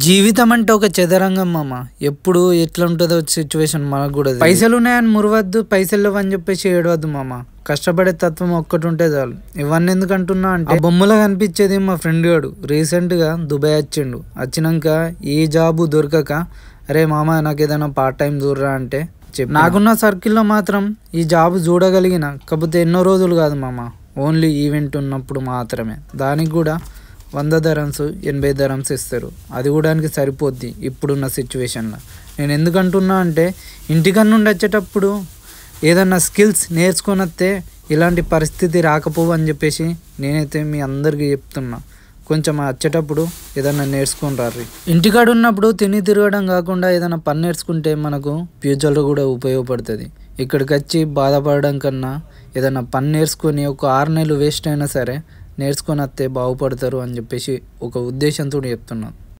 జీవితం అంటే ఒక చదరంగం మామ. ఎప్పుడు ఎట్లా ఉంటుందో సిచ్యువేషన్ మనకు కూడా పైసలు ఉన్నాయని మురవద్దు, పైసలు లేవని చెప్పేసి ఏడవద్దు మామ. కష్టపడే తత్వం ఒక్కటి ఉంటే చాలు. ఇవన్నీ ఎందుకు అంటున్నా అంటే బొమ్మలో కనిపించేది మా ఫ్రెండ్ గాడు రీసెంట్గా దుబాయ్ వచ్చిండు. వచ్చినాక ఏ జాబు దొరకక అరే మామ నాకు ఏదైనా పార్ట్ టైం చూడరా అంటే నాకున్న సర్కిల్లో మాత్రం ఈ జాబ్ చూడగలిగిన. కాకపోతే ఎన్నో రోజులు కాదు మామ, ఓన్లీ ఈవెంట్ ఉన్నప్పుడు మాత్రమే. దానికి కూడా 100 dirhams 80 dirhams ఇస్తారు. అది కూడా సరిపోద్ది ఇప్పుడున్న సిచ్యువేషన్లో. నేను ఎందుకంటున్నా అంటే ఇంటికన్నా నుండి వచ్చేటప్పుడు ఏదన్నా స్కిల్స్ నేర్చుకొని వస్తే ఇలాంటి పరిస్థితి రాకపోవు అని చెప్పేసి నేనైతే మీ అందరికీ చెప్తున్నా. కొంచెం వచ్చేటప్పుడు ఏదన్నా నేర్చుకొని రారు. ఇంటికాడ ఉన్నప్పుడు తిని తిరగడం కాకుండా ఏదైనా పని నేర్చుకుంటే మనకు ఫ్యూచర్లో కూడా ఉపయోగపడుతుంది. ఇక్కడికి వచ్చి బాధపడడం కన్నా ఏదైనా పని నేర్చుకొని ఒక 6 నెలలు వేస్ట్ అయినా సరే నేర్చుకొని వస్తే బాగుపడతారు అని చెప్పేసి ఒక ఉద్దేశంతో చెప్తున్నాను.